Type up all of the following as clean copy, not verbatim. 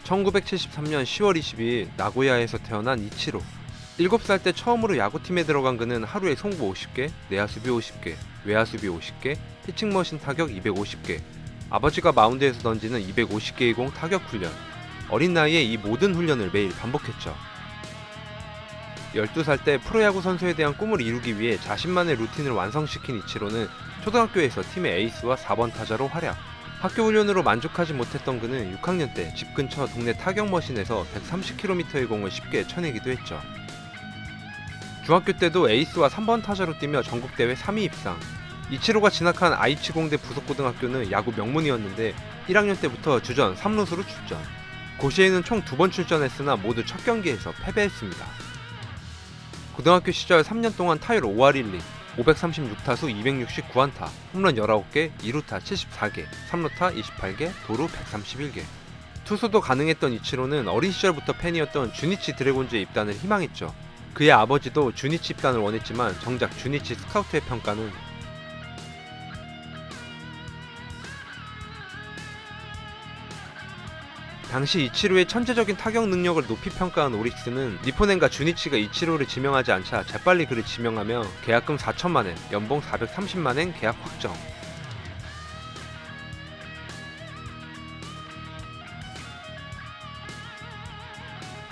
1973년 10월 22일 나고야에서 태어난 이치로. 7살 때 처음으로 야구팀에 들어간 그는 하루에 송구 50개, 내야수비 50개, 외야수비 50개, 피칭머신 타격 250개, 아버지가 마운드에서 던지는 250개의 공 타격 훈련, 어린 나이에 이 모든 훈련을 매일 반복했죠. 12살 때 프로야구 선수에 대한 꿈을 이루기 위해 자신만의 루틴을 완성시킨 이치로는 초등학교에서 팀의 에이스와 4번 타자로 활약. 학교 훈련으로 만족하지 못했던 그는 6학년 때 집 근처 동네 타격 머신에서 130km의 공을 쉽게 쳐내기도 했죠. 중학교 때도 에이스와 3번 타자로 뛰며 전국대회 3위 입상. 이치로가 진학한 아이치공대 부속고등학교는 야구 명문이었는데 1학년 때부터 주전 3루수로 출전. 고시에는 총 2번 출전했으나 모두 첫 경기에서 패배했습니다. 고등학교 시절 3년 동안 타율 5할 1리, 536타수 269안타, 홈런 19개, 2루타 74개, 3루타 28개, 도루 131개. 투수도 가능했던 이치로는 어린 시절부터 팬이었던 주니치 드래곤즈에 입단을 희망했죠. 그의 아버지도 주니치 입단을 원했지만 정작 주니치 스카우트의 평가는 당시 이치로의 천재적인 타격 능력을 높이 평가한 오릭스는 니포넨과 주니치가 이치로를 지명하지 않자 재빨리 그를 지명하며 계약금 4천만엔, 연봉 430만엔 계약 확정.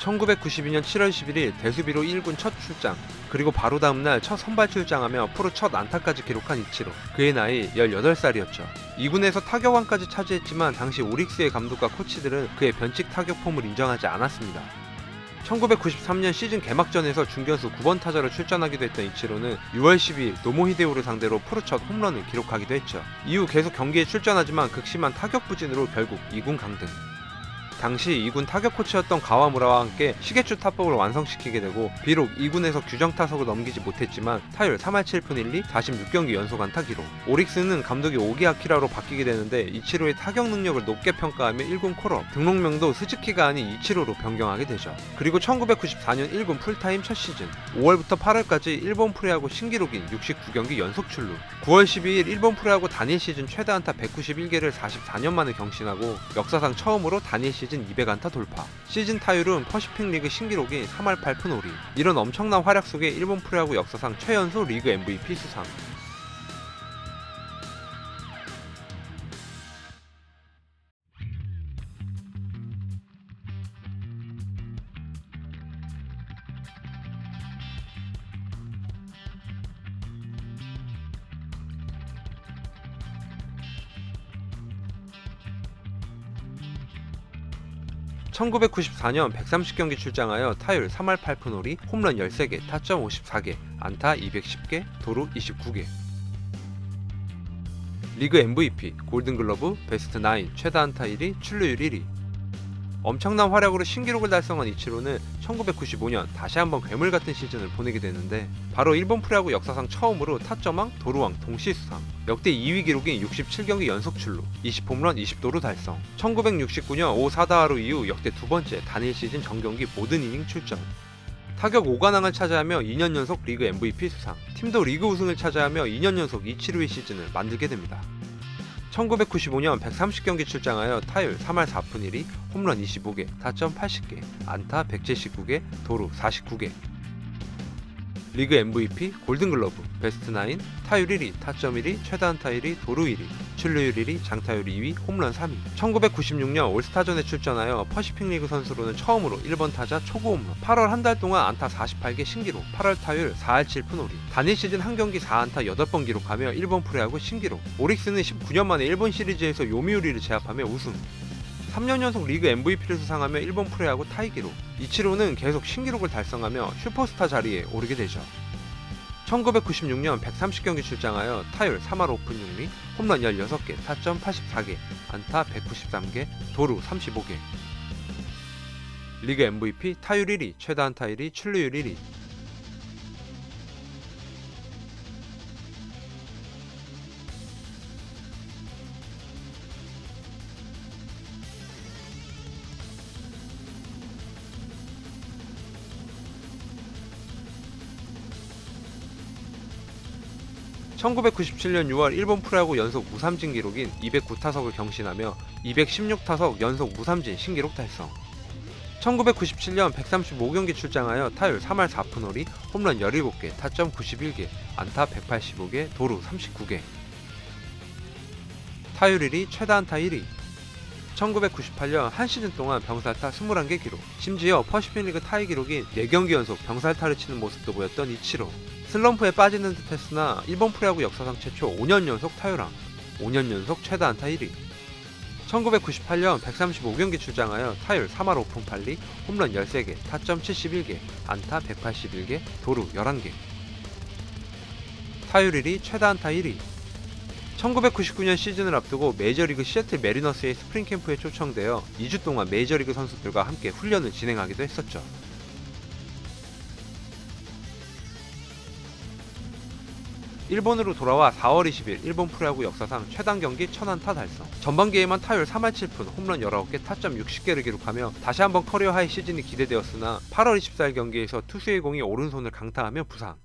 1992년 7월 11일 대수비로 1군 첫 출장, 그리고 바로 다음날 첫 선발 출장하며 프로 첫 안타까지 기록한 이치로. 그의 나이 18살이었죠. 2군에서 타격왕까지 차지했지만 당시 오릭스의 감독과 코치들은 그의 변칙 타격 폼을 인정하지 않았습니다. 1993년 시즌 개막전에서 중견수 9번 타자로 출전하기도 했던 이치로는 6월 12일 노모 히데오를 상대로 프로 첫 홈런을 기록하기도 했죠. 이후 계속 경기에 출전하지만 극심한 타격 부진으로 결국 2군 강등. 당시 2군 타격 코치였던 가와무라와 함께 시게추 타법을 완성시키게 되고 비록 2군에서 규정 타석을 넘기지 못했지만 타율 3할 7푼 1리 46경기 연속 안타 기록. 오릭스는 감독이 오기 아키라로 바뀌게 되는데 이치로의 타격 능력을 높게 평가하며 1군 콜업, 등록명도 스즈키가 아닌 이치로로 변경하게 되죠. 그리고 1994년 1군 풀타임 첫 시즌 5월부터 8월까지 일본 프로야구 신기록인 69경기 연속 출루. 9월 12일 일본 프로야구 단일 시즌 최다 안타 191개를 44년 만에 경신하고 역사상 처음으로 단일 시즌 200안타 돌파. 시즌 타율은 퍼시픽 리그 신기록인 3할 8푼 5리. 이런 엄청난 활약 속에 일본 프로야구 역사상 최연소 리그 MVP 수상. (1994년) 130경기 출장하여 타율 3할 8푼 5리, 홈런 13개, 타점 54개, 안타 210개, 도루 29개. 리그 MVP, 골든글러브, 베스트 9, 최다 안타 1위, 출루율 1위. 엄청난 활약으로 신기록을 달성한 이치로는 1995년 다시 한번 괴물같은 시즌을 보내게 되는데 바로 일본 프로야구 역사상 처음으로 타점왕, 도루왕 동시 수상, 역대 2위 기록인 67경기 연속 출루, 20홈런 20도루 달성, 1969년 5사다하루 이후 역대 두 번째 단일 시즌 정경기 모든 이닝 출전, 타격 5관왕을 차지하며 2년 연속 리그 MVP 수상, 팀도 리그 우승을 차지하며 2년 연속 이치로의 시즌을 만들게 됩니다. 1995년 130경기 출장하여 타율 3할 4푼 1리, 홈런 25개, 타점 80개, 안타 179개, 도루 49개. 리그 MVP, 골든글러브, 베스트 9, 타율 1위, 타점 1위, 최다 안타 1위, 도루 1위, 출루율 1위, 장타율 2위, 홈런 3위. 1996년 올스타전에 출전하여 퍼시픽 리그 선수로는 처음으로 1번 타자 초구 홈런, 8월 한 달 동안 안타 48개 신기록, 8월 타율 4할 7푼 5리, 단일 시즌 한 경기 4안타 8번 기록하며 일본 프로야구 신기록. 오릭스는 19년 만에 일본 시리즈에서 요미우리를 제압하며 우승. 3년 연속 리그 MVP를 수상하며 일본 프로야구 타이 기록. 이치로는 계속 신기록을 달성하며 슈퍼스타 자리에 오르게 되죠. 1996년 130경기 출장하여 타율 3할 5푼 6리, 홈런 16개, 타점 84개, 안타 193개, 도루 35개. 리그 MVP, 타율 1위, 최다 안타 1위, 출루율 1위. 1997년 6월 일본 프로야구 연속 무삼진 기록인 209타석을 경신하며 216타석 연속 무삼진 신기록 달성. 1997년 135경기 출장하여 타율 3할 4푼 5리, 홈런 17개, 타점 91개, 안타 185개, 도루 39개. 타율 1위, 최다 안타 1위. 1998년 한 시즌 동안 병살타 21개 기록, 심지어 퍼시픽리그 타이 기록인 4경기 연속 병살타를 치는 모습도 보였던 이치로. 슬럼프에 빠지는 듯 했으나 일본 프로야구 역사상 최초 5년 연속 타율왕, 5년 연속 최다 안타 1위. 1998년 135경기 출장하여 타율 3할 5푼 8리, 홈런 13개, 타점 71개, 안타 181개, 도루 11개. 타율 1위, 최다 안타 1위. 1999년 시즌을 앞두고 메이저리그 시애틀 메리너스의 스프링 캠프에 초청되어 2주 동안 메이저리그 선수들과 함께 훈련을 진행하기도 했었죠. 일본으로 돌아와 4월 20일 일본 프로야구 역사상 최단 경기 1000안타 달성. 전반기에만 타율 3할 7푼, 홈런 19개, 타점 60개를 기록하며 다시 한번 커리어 하이 시즌이 기대되었으나 8월 24일 경기에서 투수의 공이 오른손을 강타하며 부상.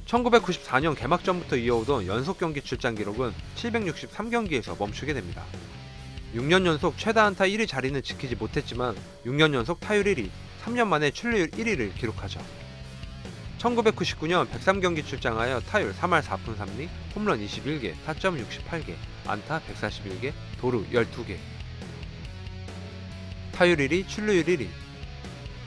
1994년 개막전부터 이어오던 연속 경기 출장 기록은 763경기에서 멈추게 됩니다. 6년 연속 최다 안타 1위 자리는 지키지 못했지만 6년 연속 타율 1위, 3년 만에 출루율 1위를 기록하죠. 1999년 103경기 출장하여 타율 3할 4푼 3리, 홈런 21개, 타점 68개, 안타 141개, 도루 12개. 타율 1위, 출루율 1위.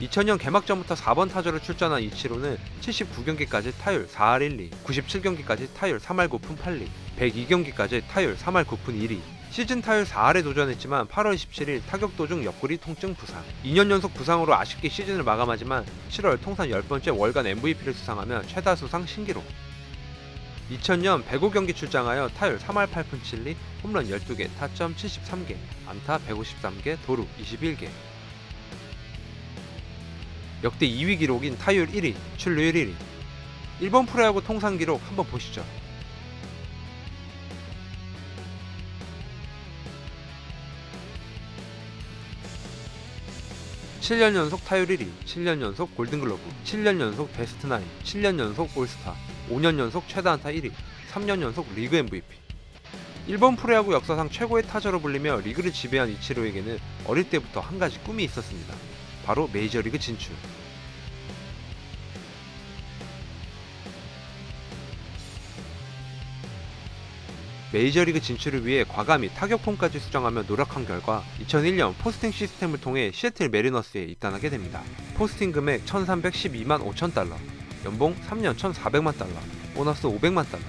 2000년 개막전부터 4번 타자로 출전한 이치로는 79경기까지 타율 4할 1리, 97경기까지 타율 3할 9푼 8리, 102경기까지 타율 3할 9푼 1리. 시즌 타율 4할에 도전했지만 8월 27일 타격 도중 옆구리 통증 부상. 2년 연속 부상으로 아쉽게 시즌을 마감하지만 7월 통산 10번째 월간 MVP를 수상하며 최다 수상 신기록. 2000년 105경기 출장하여 타율 3할 8푼 7리, 홈런 12개, 타점 73개, 안타 153개, 도루 21개. 역대 2위 기록인 타율 1위, 출루율 1위. 일본 프로야구 통산 기록 한번 보시죠. (7년) 연속 타율 1위, 7년 연속 골든글러브, 7년 연속 베스트 나인, 7년 연속 올스타, 5년 연속 최다 안타 1위, 3년 연속 리그 MVP. 일본 프로야구 역사상 최고의 타자로 불리며 리그를 지배한 이치로에게는 어릴 때부터 한 가지 꿈이 있었습니다. 바로 메이저리그 진출. 메이저리그 진출을 위해 과감히 타격폼까지 수정하며 노력한 결과 2001년 포스팅 시스템을 통해 시애틀 메리너스에 입단하게 됩니다. 포스팅 금액 1312만 5천 달러, 연봉 3년 1400만 달러, 보너스 500만 달러.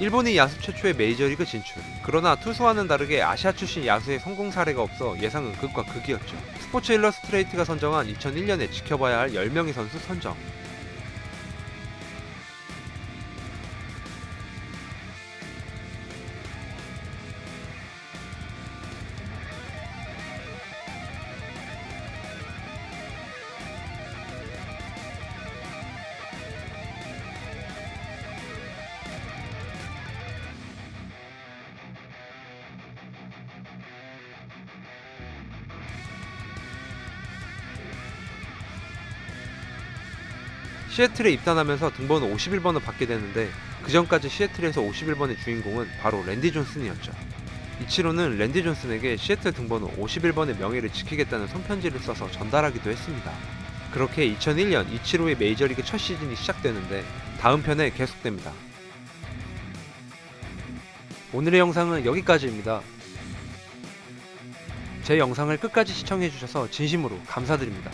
일본이 야수 최초의 메이저리그 진출. 그러나 투수와는 다르게 아시아 출신 야수의 성공 사례가 없어 예상은 극과 극이었죠. 스포츠 일러스트레이트가 선정한 2001년에 지켜봐야 할 10명의 선수 선정. 시애틀에 입단하면서 등번호 51번을 받게 되는데 그 전까지 시애틀에서 51번의 주인공은 바로 랜디 존슨이었죠. 이치로는 랜디 존슨에게 시애틀 등번호 51번의 명예를 지키겠다는 손편지를 써서 전달하기도 했습니다. 그렇게 2001년 이치로의 메이저리그 첫 시즌이 시작되는데 다음 편에 계속됩니다. 오늘의 영상은 여기까지입니다. 제 영상을 끝까지 시청해주셔서 진심으로 감사드립니다.